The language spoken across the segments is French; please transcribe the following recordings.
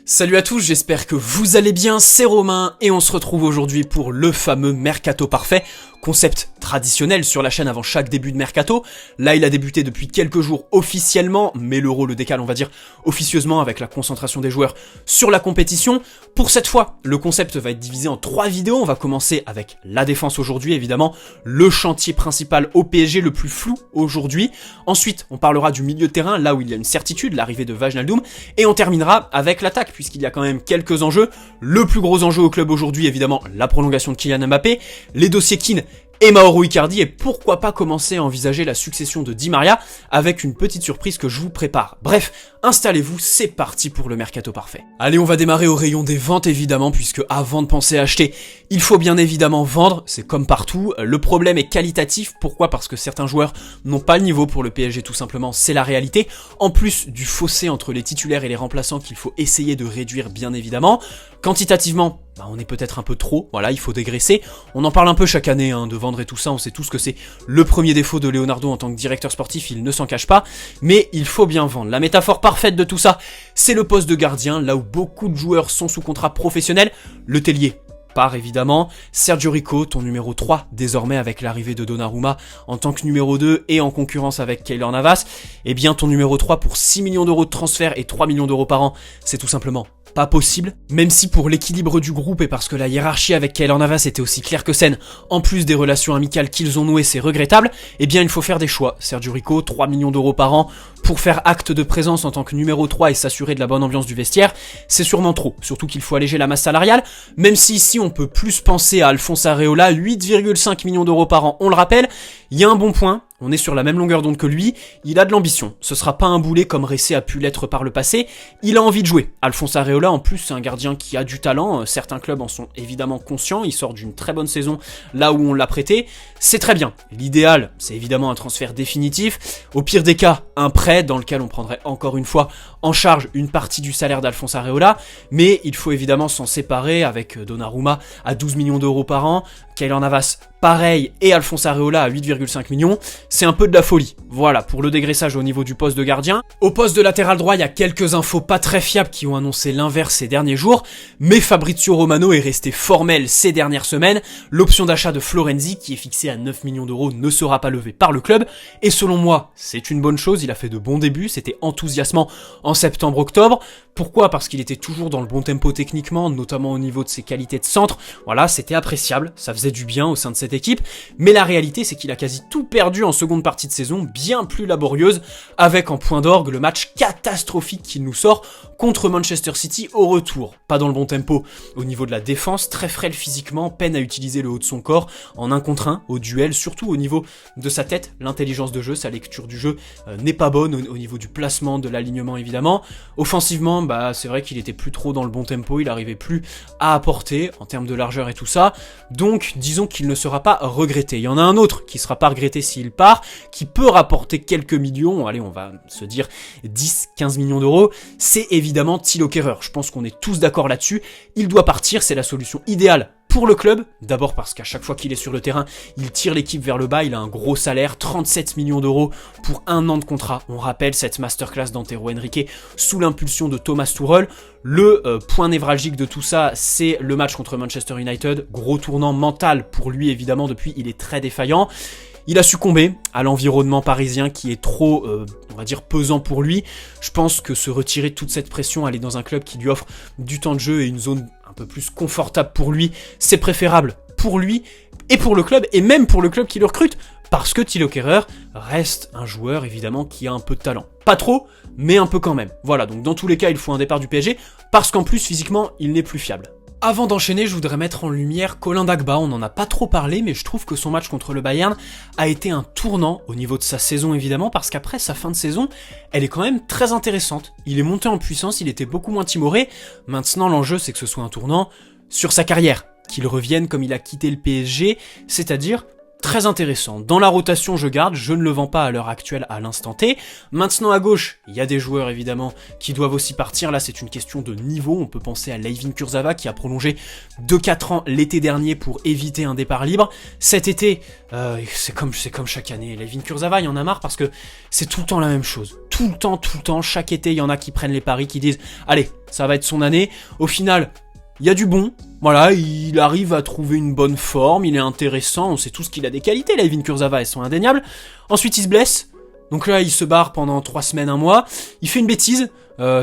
Salut à tous, j'espère que vous allez bien, c'est Romain et on se retrouve aujourd'hui pour le fameux Mercato Parfait, concept traditionnel sur la chaîne avant chaque début de Mercato. Là il a débuté depuis quelques jours officiellement, mais l'Euro le décale on va dire officieusement avec la concentration des joueurs sur la compétition. Pour cette fois, le concept va être divisé en 3 vidéos, on va commencer avec la défense aujourd'hui évidemment, le chantier principal au PSG le plus flou aujourd'hui. Ensuite on parlera du milieu de terrain, là où il y a une certitude, l'arrivée de Wijnaldum, et on terminera avec l'attaque, puisqu'il y a quand même quelques enjeux. Le plus gros enjeu au club aujourd'hui, évidemment, la prolongation de Kylian Mbappé, les dossiers Kean et Mauro Icardi, et pourquoi pas commencer à envisager la succession de Di Maria avec une petite surprise que je vous prépare. Bref, installez-vous, c'est parti pour le Mercato Parfait. Allez, on va démarrer au rayon des ventes évidemment, puisque avant de penser à acheter, il faut bien évidemment vendre, c'est comme partout. Le problème est qualitatif, pourquoi ? Parce que certains joueurs n'ont pas le niveau pour le PSG tout simplement, c'est la réalité. En plus du fossé entre les titulaires et les remplaçants qu'il faut essayer de réduire bien évidemment. Quantitativement, on est peut-être un peu trop, voilà, il faut dégraisser. On en parle un peu chaque année, de vendre et tout ça, on sait tous que c'est le premier défaut de Leonardo en tant que directeur sportif, il ne s'en cache pas, mais il faut bien vendre. La métaphore parfaite de tout ça, c'est le poste de gardien, là où beaucoup de joueurs sont sous contrat professionnel. Le Tellier part évidemment, Sergio Rico, ton numéro 3, désormais avec l'arrivée de Donnarumma en tant que numéro 2 et en concurrence avec Keylor Navas, eh bien ton numéro 3 pour 6 millions d'euros de transfert et 3 millions d'euros par an, c'est tout simplement pas possible, même si pour l'équilibre du groupe et parce que la hiérarchie avec Keylor Navas était aussi claire que saine, en plus des relations amicales qu'ils ont nouées, c'est regrettable, eh bien il faut faire des choix. Sergio Rico, 3 millions d'euros par an pour faire acte de présence en tant que numéro 3 et s'assurer de la bonne ambiance du vestiaire, c'est sûrement trop, surtout qu'il faut alléger la masse salariale, même si ici on peut plus penser à Alphonse Areola, 8,5 millions d'euros par an, on le rappelle, il y a un bon point. On est sur la même longueur d'onde que lui, il a de l'ambition, ce sera pas un boulet comme Ressé a pu l'être par le passé, il a envie de jouer. Alphonse Areola en plus c'est un gardien qui a du talent, certains clubs en sont évidemment conscients, il sort d'une très bonne saison là où on l'a prêté, c'est très bien. L'idéal c'est évidemment un transfert définitif, au pire des cas un prêt dans lequel on prendrait encore une fois en charge une partie du salaire d'Alphonse Areola, mais il faut évidemment s'en séparer avec Donnarumma à 12 millions d'euros par an, Keylor Navas pareil et Alphonse Areola à 8,5 millions, c'est un peu de la folie. Voilà, pour le dégraissage au niveau du poste de gardien. Au poste de latéral droit, il y a quelques infos pas très fiables qui ont annoncé l'inverse ces derniers jours, mais Fabrizio Romano est resté formel ces dernières semaines. L'option d'achat de Florenzi, qui est fixée à 9 millions d'euros, ne sera pas levée par le club, et selon moi, c'est une bonne chose, il a fait de bons débuts, c'était enthousiasmant en septembre-octobre. Pourquoi ? Parce qu'il était toujours dans le bon tempo techniquement, notamment au niveau de ses qualités de centre. Voilà, c'était appréciable, ça faisait du bien au sein de cette équipe, mais la réalité c'est qu'il a quasi tout perdu en seconde partie de saison, bien plus laborieuse, avec en point d'orgue le match catastrophique qu'il nous sort contre Manchester City au retour. Pas dans le bon tempo au niveau de la défense, très frêle physiquement, peine à utiliser le haut de son corps en 1 contre 1 au duel, surtout au niveau de sa tête, l'intelligence de jeu, sa lecture du jeu n'est pas bonne au niveau du placement, de l'alignement évidemment. Offensivement, c'est vrai qu'il était plus trop dans le bon tempo, il arrivait plus à apporter en termes de largeur et tout ça, donc disons qu'il ne sera pas regretté. Il y en a un autre qui sera pas regretté s'il part, qui peut rapporter quelques millions, allez on va se dire 10-15 millions d'euros, c'est évidemment Thilo Kehrer. Je pense qu'on est tous d'accord là-dessus, il doit partir, c'est la solution idéale pour le club, d'abord parce qu'à chaque fois qu'il est sur le terrain, il tire l'équipe vers le bas, il a un gros salaire, 37 millions d'euros pour 1 an de contrat. On rappelle cette masterclass d'Antero Henrique sous l'impulsion de Thomas Tuchel. Le point névralgique de tout ça, c'est le match contre Manchester United, gros tournant mental pour lui évidemment, depuis il est très défaillant. Il a succombé à l'environnement parisien qui est trop, on va dire, pesant pour lui. Je pense que se retirer de toute cette pression, aller dans un club qui lui offre du temps de jeu et une zone un peu plus confortable pour lui, c'est préférable pour lui et pour le club, et même pour le club qui le recrute, parce que Thilo Kehrer reste un joueur évidemment qui a un peu de talent. Pas trop, mais un peu quand même. Voilà, donc dans tous les cas, il faut un départ du PSG, parce qu'en plus, physiquement, il n'est plus fiable. Avant d'enchaîner, je voudrais mettre en lumière Colin Dagba, on n'en a pas trop parlé, mais je trouve que son match contre le Bayern a été un tournant au niveau de sa saison évidemment, parce qu'après sa fin de saison, elle est quand même très intéressante. Il est monté en puissance, il était beaucoup moins timoré, maintenant l'enjeu c'est que ce soit un tournant sur sa carrière, qu'il revienne comme il a quitté le PSG, c'est-à-dire très intéressant. Dans la rotation, je garde, je ne le vends pas à l'heure actuelle à l'instant T. Maintenant à gauche, il y a des joueurs évidemment qui doivent aussi partir. Là, c'est une question de niveau. On peut penser à Layvin Kurzawa qui a prolongé de 4 ans l'été dernier pour éviter un départ libre. Cet été, c'est comme chaque année. Layvin Kurzawa, il y en a marre parce que c'est tout le temps la même chose. Tout le temps, chaque été, il y en a qui prennent les paris, qui disent « Allez, ça va être son année ». Au final, il y a du bon, voilà, il arrive à trouver une bonne forme, il est intéressant, on sait tous qu'il a des qualités, Layvin Kurzawa, elles sont indéniables. Ensuite, il se blesse, donc là, il se barre pendant 3 semaines, 1 mois, il fait une bêtise,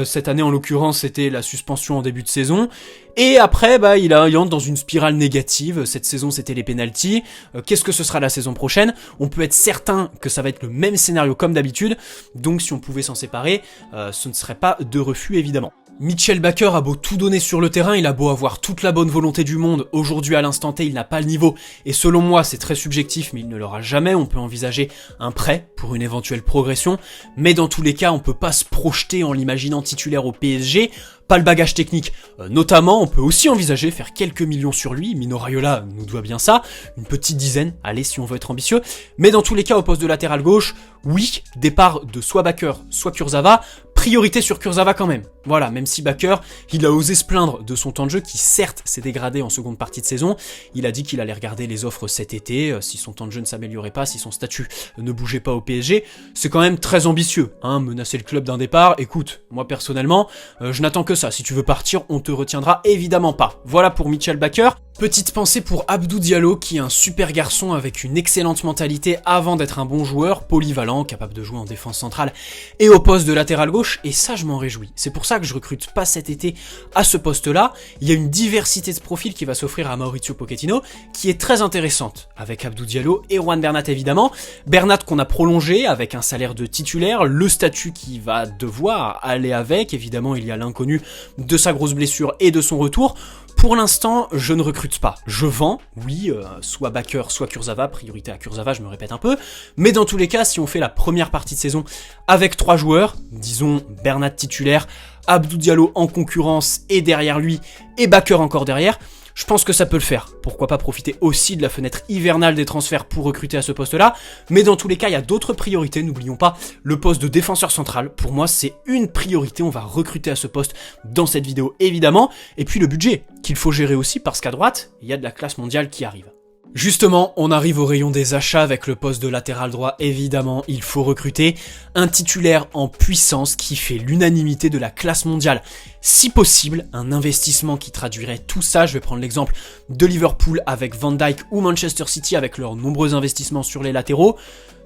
cette année en l'occurrence, c'était la suspension en début de saison, et après, il entre dans une spirale négative, cette saison, c'était les pénaltys, qu'est-ce que ce sera la saison prochaine? On peut être certain que ça va être le même scénario comme d'habitude, donc si on pouvait s'en séparer, ce ne serait pas de refus, évidemment. Mitchell Baker a beau tout donner sur le terrain, il a beau avoir toute la bonne volonté du monde, aujourd'hui à l'instant T il n'a pas le niveau, et selon moi c'est très subjectif mais il ne l'aura jamais, on peut envisager un prêt pour une éventuelle progression, mais dans tous les cas on peut pas se projeter en l'imaginant titulaire au PSG, pas le bagage technique, notamment on peut aussi envisager faire quelques millions sur lui, Mino Raiola nous doit bien ça, une petite dizaine, allez si on veut être ambitieux, mais dans tous les cas au poste de latéral gauche, oui, départ de soit Baker, soit Kurzawa, priorité sur Kurzawa quand même. Voilà, même si Baker, il a osé se plaindre de son temps de jeu qui certes s'est dégradé en seconde partie de saison, il a dit qu'il allait regarder les offres cet été, si son temps de jeu ne s'améliorait pas, si son statut ne bougeait pas au PSG, c'est quand même très ambitieux, hein, menacer le club d'un départ, écoute, moi personnellement, je n'attends que ça, si tu veux partir, on te retiendra évidemment pas. Voilà pour Mitchell Baker. Petite pensée pour Abdou Diallo, qui est un super garçon avec une excellente mentalité avant d'être un bon joueur, polyvalent, capable de jouer en défense centrale et au poste de latéral gauche, et ça je m'en réjouis. C'est pour ça que je recrute pas cet été à ce poste-là. Il y a une diversité de profils qui va s'offrir à Mauricio Pochettino, qui est très intéressante, avec Abdou Diallo et Juan Bernat évidemment. Bernat qu'on a prolongé avec un salaire de titulaire, le statut qui va devoir aller avec, évidemment il y a l'inconnu de sa grosse blessure et de son retour. Pour l'instant, je ne recrute pas. Je vends, oui, soit Baker, soit Kurzawa, priorité à Kurzawa, je me répète un peu, mais dans tous les cas, si on fait la première partie de saison avec 3 joueurs, disons Bernat titulaire, Abdou Diallo en concurrence et derrière lui, et Baker encore derrière, je pense que ça peut le faire. Pourquoi pas profiter aussi de la fenêtre hivernale des transferts pour recruter à ce poste-là. Mais dans tous les cas, il y a d'autres priorités. N'oublions pas le poste de défenseur central. Pour moi, c'est une priorité. On va recruter à ce poste dans cette vidéo, évidemment. Et puis le budget qu'il faut gérer aussi parce qu'à droite, il y a de la classe mondiale qui arrive. Justement, on arrive au rayon des achats avec le poste de latéral droit, évidemment, il faut recruter un titulaire en puissance qui fait l'unanimité de la classe mondiale. Si possible, un investissement qui traduirait tout ça, je vais prendre l'exemple de Liverpool avec Van Dijk ou Manchester City avec leurs nombreux investissements sur les latéraux.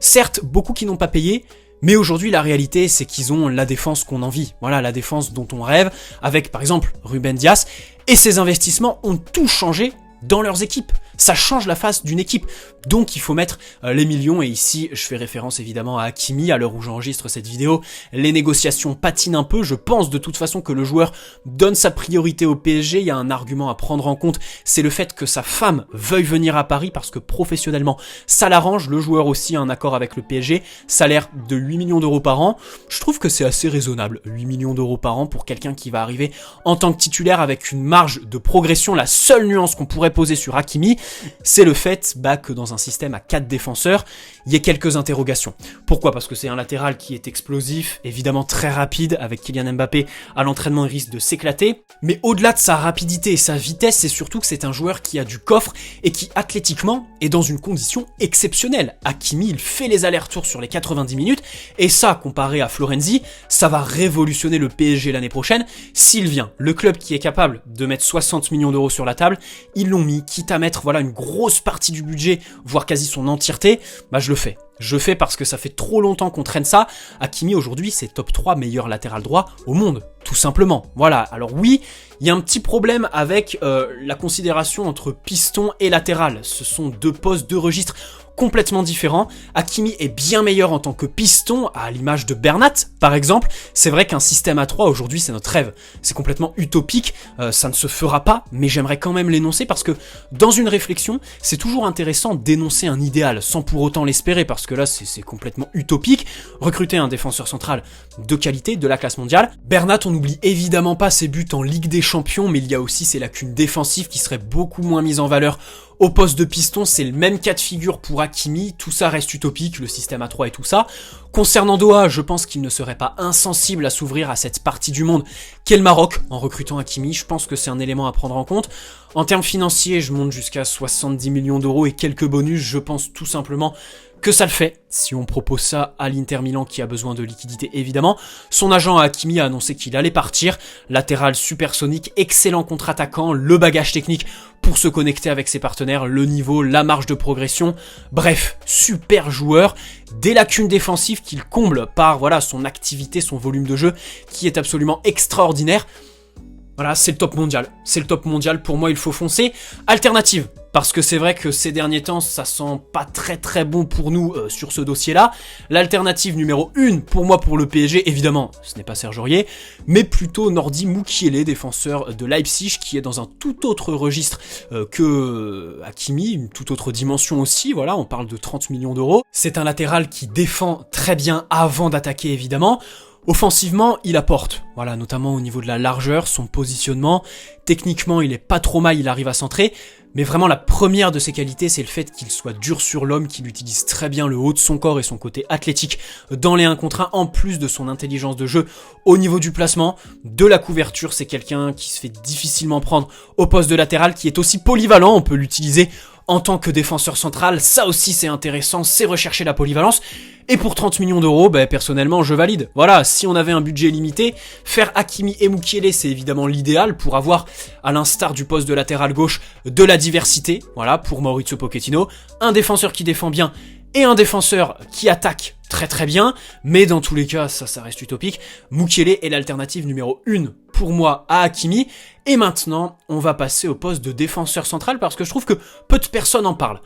Certes, beaucoup qui n'ont pas payé, mais aujourd'hui, la réalité, c'est qu'ils ont la défense qu'on envie. Voilà, la défense dont on rêve, avec par exemple Ruben Dias, et ces investissements ont tout changé dans leurs équipes. Ça change la face d'une équipe, donc il faut mettre les millions, et ici je fais référence évidemment à Hakimi, à l'heure où j'enregistre cette vidéo, les négociations patinent un peu, je pense de toute façon que le joueur donne sa priorité au PSG, il y a un argument à prendre en compte, c'est le fait que sa femme veuille venir à Paris, parce que professionnellement ça l'arrange, le joueur aussi a un accord avec le PSG, salaire de 8 millions d'euros par an, je trouve que c'est assez raisonnable, 8 millions d'euros par an pour quelqu'un qui va arriver en tant que titulaire avec une marge de progression, la seule nuance qu'on pourrait poser sur Hakimi, c'est le fait que dans un système à 4 défenseurs, il y ait quelques interrogations. Pourquoi? Parce que c'est un latéral qui est explosif, évidemment très rapide, avec Kylian Mbappé à l'entraînement il risque de s'éclater, mais au-delà de sa rapidité et sa vitesse, c'est surtout que c'est un joueur qui a du coffre et qui athlétiquement est dans une condition exceptionnelle. Hakimi, il fait les allers-retours sur les 90 minutes, et ça, comparé à Florenzi, ça va révolutionner le PSG l'année prochaine, s'il vient. Le club qui est capable de mettre 60 millions d'euros sur la table, ils l'ont mis, quitte à mettre une grosse partie du budget, voire quasi son entièreté, je le fais. Je fais parce que ça fait trop longtemps qu'on traîne ça. Hakimi aujourd'hui c'est top 3 meilleur latéral droit au monde, tout simplement. Voilà, alors oui, il y a un petit problème avec la considération entre piston et latéral. Ce sont deux postes, deux registres complètement différent. Hakimi est bien meilleur en tant que piston, à l'image de Bernat, par exemple. C'est vrai qu'un système à 3 aujourd'hui, c'est notre rêve. C'est complètement utopique, ça ne se fera pas, mais j'aimerais quand même l'énoncer parce que dans une réflexion, c'est toujours intéressant d'énoncer un idéal, sans pour autant l'espérer, parce que là, c'est complètement utopique. Recruter un défenseur central de qualité, de la classe mondiale. Bernat, on n'oublie évidemment pas ses buts en Ligue des Champions, mais il y a aussi ses lacunes défensives qui seraient beaucoup moins mises en valeur Au poste de piston, c'est le même cas de figure pour Hakimi, tout ça reste utopique, le système à 3 et tout ça. Concernant Doha, je pense qu'il ne serait pas insensible à s'ouvrir à cette partie du monde qu'est le Maroc en recrutant Hakimi, je pense que c'est un élément à prendre en compte. En termes financiers, je monte jusqu'à 70 millions d'euros et quelques bonus, je pense tout simplement que ça le fait, si on propose ça à l'Inter Milan qui a besoin de liquidité évidemment. Son agent Hakimi a annoncé qu'il allait partir, latéral supersonique, excellent contre-attaquant, le bagage technique pour se connecter avec ses partenaires, le niveau, la marge de progression, bref, super joueur, des lacunes défensives qu'il comble par voilà son activité, son volume de jeu qui est absolument extraordinaire. Voilà, c'est le top mondial, pour moi il faut foncer. Alternative, parce que c'est vrai que ces derniers temps ça sent pas très bon pour nous sur ce dossier-là. L'alternative numéro 1 pour moi pour le PSG, évidemment, ce n'est pas Serge Aurier, mais plutôt Nordi Mukiele, défenseur de Leipzig, qui est dans un tout autre registre que Hakimi, une toute autre dimension aussi, voilà, on parle de 30 millions d'euros. C'est un latéral qui défend très bien avant d'attaquer évidemment. Offensivement, il apporte, voilà, notamment au niveau de la largeur, son positionnement, techniquement il est pas trop mal, il arrive à centrer, mais vraiment la première de ses qualités c'est le fait qu'il soit dur sur l'homme, qu'il utilise très bien le haut de son corps et son côté athlétique dans les 1 contre 1, en plus de son intelligence de jeu au niveau du placement, de la couverture, c'est quelqu'un qui se fait difficilement prendre au poste de latéral, qui est aussi polyvalent, on peut l'utiliser en tant que défenseur central, ça aussi c'est intéressant, c'est rechercher la polyvalence. Et pour 30 millions d'euros, personnellement je valide. Voilà, si on avait un budget limité, faire Hakimi et Mukiele c'est évidemment l'idéal pour avoir, à l'instar du poste de latéral gauche, de la diversité. Voilà, pour Mauricio Pochettino, un défenseur qui défend bien et un défenseur qui attaque très bien, mais dans tous les cas, ça reste utopique. Mukiele est l'alternative numéro 1 pour moi à Hakimi, et maintenant, on va passer au poste de défenseur central, parce que je trouve que peu de personnes en parlent.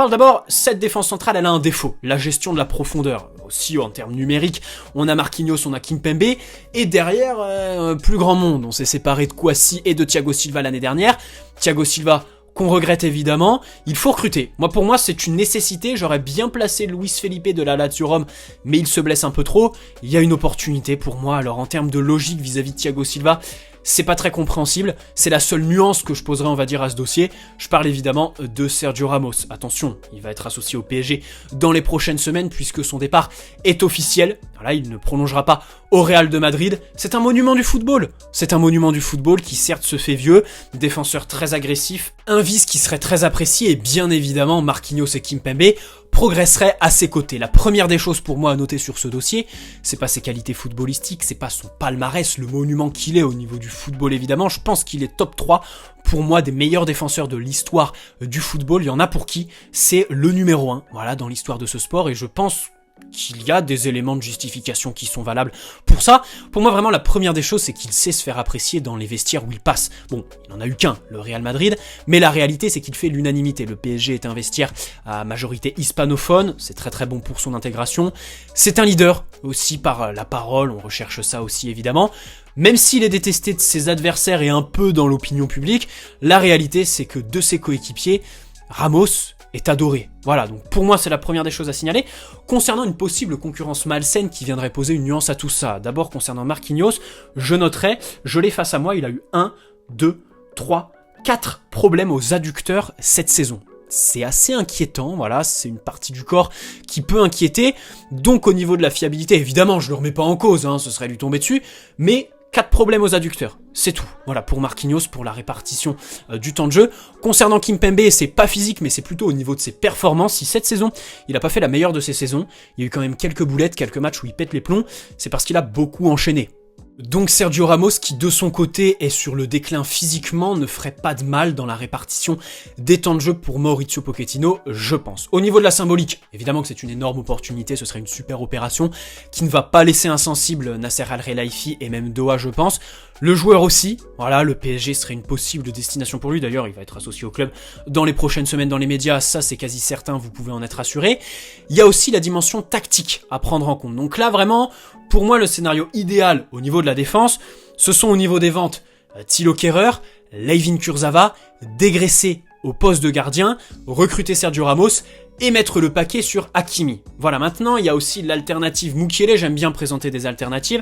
D'abord, cette défense centrale, elle a un défaut, la gestion de la profondeur. Aussi, en termes numériques, on a Marquinhos, on a Kimpembe, et derrière, plus grand monde. On s'est séparé de Kouassi et de Thiago Silva l'année dernière. Thiago Silva, qu'on regrette évidemment, il faut recruter. Pour moi, c'est une nécessité, j'aurais bien placé Luis Felipe de la Lazio Rome, mais il se blesse un peu trop. Il y a une opportunité pour moi, alors en termes de logique vis-à-vis de Thiago Silva, c'est pas très compréhensible, c'est la seule nuance que je poserai on va dire à ce dossier. Je parle évidemment de Sergio Ramos. Attention, il va être associé au PSG dans les prochaines semaines puisque son départ est officiel. Voilà, il ne prolongera pas au Real de Madrid. C'est un monument du football. C'est un monument du football qui certes se fait vieux, défenseur très agressif, un vice qui serait très apprécié et bien évidemment Marquinhos et Kimpembe progresserait à ses côtés. La première des choses pour moi à noter sur ce dossier, c'est pas ses qualités footballistiques, c'est pas son palmarès, le monument qu'il est au niveau du football évidemment, je pense qu'il est top 3 pour moi des meilleurs défenseurs de l'histoire du football, il y en a pour qui c'est le numéro 1, voilà, dans l'histoire de ce sport, et je pense qu'il y a des éléments de justification qui sont valables pour ça. Pour moi, vraiment, la première des choses, c'est qu'il sait se faire apprécier dans les vestiaires où il passe. Bon, il n'en a eu qu'un, le Real Madrid, mais la réalité, c'est qu'il fait l'unanimité. Le PSG est un vestiaire à majorité hispanophone, c'est très bon pour son intégration. C'est un leader, aussi par la parole, on recherche ça aussi, évidemment. Même s'il est détesté de ses adversaires et un peu dans l'opinion publique, la réalité, c'est que de ses coéquipiers, Ramos est adoré. Voilà, donc pour moi c'est la première des choses à signaler. Concernant une possible concurrence malsaine qui viendrait poser une nuance à tout ça, d'abord concernant Marquinhos, je noterai, je l'ai face à moi, il a eu 1, 2, 3, 4 problèmes aux adducteurs cette saison. C'est assez inquiétant, voilà, c'est une partie du corps qui peut inquiéter, donc au niveau de la fiabilité, évidemment je le remets pas en cause, ce serait lui tomber dessus, mais 4 problèmes aux adducteurs, c'est tout. Voilà, pour Marquinhos, pour la répartition du temps de jeu. Concernant Kimpembe, c'est pas physique, mais c'est plutôt au niveau de ses performances. Si cette saison, il a pas fait la meilleure de ses saisons, il y a eu quand même quelques boulettes, quelques matchs où il pète les plombs, c'est parce qu'il a beaucoup enchaîné. Donc Sergio Ramos, qui de son côté est sur le déclin physiquement, ne ferait pas de mal dans la répartition des temps de jeu pour Mauricio Pochettino, je pense. Au niveau de la symbolique, évidemment que c'est une énorme opportunité, ce serait une super opération qui ne va pas laisser insensible Nasser Al-Khelaifi et même Doha, je pense. Le joueur aussi, voilà, le PSG serait une possible destination pour lui, d'ailleurs il va être associé au club dans les prochaines semaines dans les médias, ça c'est quasi certain, vous pouvez en être assuré. Il y a aussi la dimension tactique à prendre en compte, donc là vraiment, pour moi le scénario idéal au niveau de la défense, ce sont au niveau des ventes Thilo Kehrer, Layvin Kurzawa, dégraisser au poste de gardien, recruter Sergio Ramos et mettre le paquet sur Hakimi. Voilà, maintenant il y a aussi l'alternative Mukiele, j'aime bien présenter des alternatives.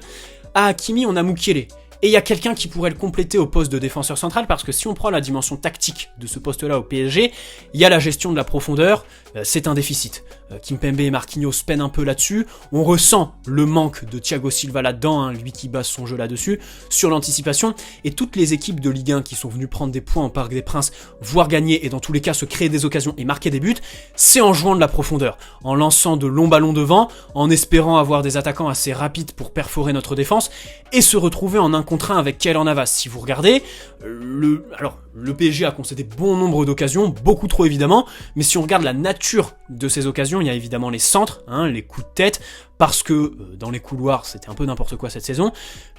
À Hakimi on a Mukiele. Et il y a quelqu'un qui pourrait le compléter au poste de défenseur central, parce que si on prend la dimension tactique de ce poste-là au PSG, il y a la gestion de la profondeur, c'est un déficit. Kimpembe et Marquinhos peinent un peu là-dessus, on ressent le manque de Thiago Silva là-dedans, hein, lui qui base son jeu là-dessus, sur l'anticipation, et toutes les équipes de Ligue 1 qui sont venues prendre des points au Parc des Princes, voire gagner, et dans tous les cas se créer des occasions et marquer des buts, c'est en jouant de la profondeur, en lançant de longs ballons devant, en espérant avoir des attaquants assez rapides pour perforer notre défense, et se retrouver en 1 contre 1 avec Keylor Navas. Si vous regardez, le PSG a concédé bon nombre d'occasions, beaucoup trop évidemment, mais si on regarde la nature de ces occasions, il y a évidemment les centres, hein, les coups de tête, parce que dans les couloirs c'était un peu n'importe quoi cette saison,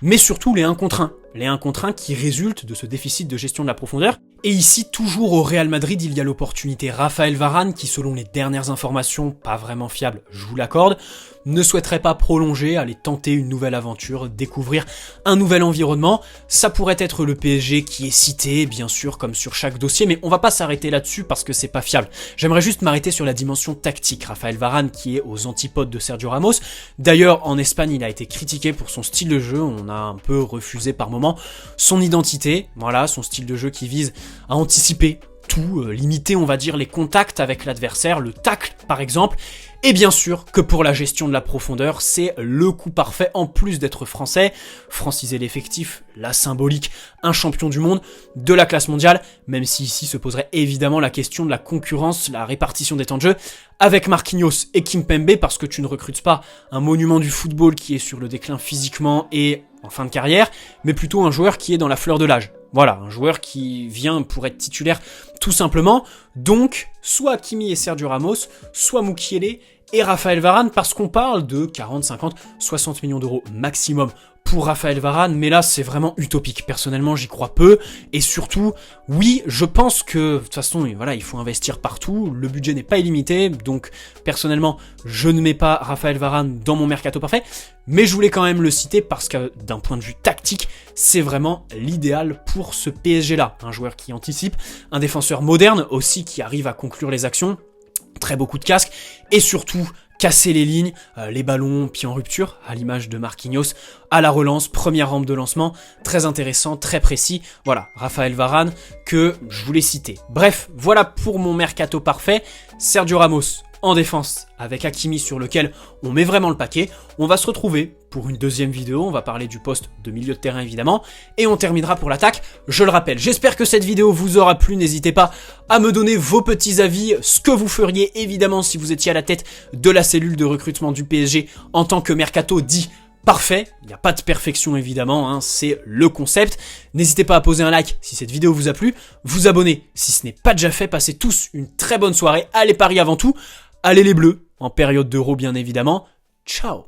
mais surtout les 1 contre 1. Les 1 contre 1 qui résultent de ce déficit de gestion de la profondeur. Et ici, toujours au Real Madrid, il y a l'opportunité. Raphaël Varane, qui selon les dernières informations, pas vraiment fiables, je vous l'accorde, ne souhaiterait pas prolonger, aller tenter une nouvelle aventure, découvrir un nouvel environnement. Ça pourrait être le PSG qui est cité, bien sûr, comme sur chaque dossier, mais on va pas s'arrêter là-dessus parce que c'est pas fiable. J'aimerais juste m'arrêter sur la dimension tactique. Raphaël Varane, qui est aux antipodes de Sergio Ramos. D'ailleurs, en Espagne, il a été critiqué pour son style de jeu, on a un peu refusé par moments son identité, voilà, son style de jeu qui vise à anticiper tout, limiter on va dire les contacts avec l'adversaire, le tacle par exemple, et bien sûr que pour la gestion de la profondeur, c'est le coup parfait en plus d'être français, franciser l'effectif, la symbolique, un champion du monde, de la classe mondiale, même si ici se poserait évidemment la question de la concurrence, la répartition des temps de jeu, avec Marquinhos et Kimpembe, parce que tu ne recrutes pas un monument du football qui est sur le déclin physiquement et en fin de carrière, mais plutôt un joueur qui est dans la fleur de l'âge. Voilà, un joueur qui vient pour être titulaire tout simplement. Donc, soit Hakimi et Sergio Ramos, soit Mukiele et Raphaël Varane, parce qu'on parle de 40, 50, 60 millions d'euros maximum pour Raphaël Varane, mais là c'est vraiment utopique. Personnellement, j'y crois peu, et surtout, oui, je pense que de toute façon, voilà, il faut investir partout, le budget n'est pas illimité, donc personnellement, je ne mets pas Raphaël Varane dans mon mercato parfait, mais je voulais quand même le citer parce que d'un point de vue tactique, c'est vraiment l'idéal pour ce PSG-là. Un joueur qui anticipe, un défenseur moderne aussi qui arrive à conclure les actions, très beau coup de casque, et surtout casser les lignes, les ballons pieds en rupture, à l'image de Marquinhos, à la relance, première rampe de lancement, très intéressant, très précis. Voilà, Raphaël Varane, que je voulais citer. Bref, voilà pour mon mercato parfait. Sergio Ramos en défense avec Hakimi sur lequel on met vraiment le paquet. On va se retrouver pour une deuxième vidéo, on va parler du poste de milieu de terrain évidemment, et on terminera pour l'attaque, je le rappelle. J'espère que cette vidéo vous aura plu, n'hésitez pas à me donner vos petits avis, ce que vous feriez évidemment si vous étiez à la tête de la cellule de recrutement du PSG en tant que mercato dit parfait. Il n'y a pas de perfection évidemment, hein, c'est le concept. N'hésitez pas à poser un like si cette vidéo vous a plu, vous abonner si ce n'est pas déjà fait, passez tous une très bonne soirée, allez Paris avant tout, allez les Bleus, en période d'Euro bien évidemment, ciao.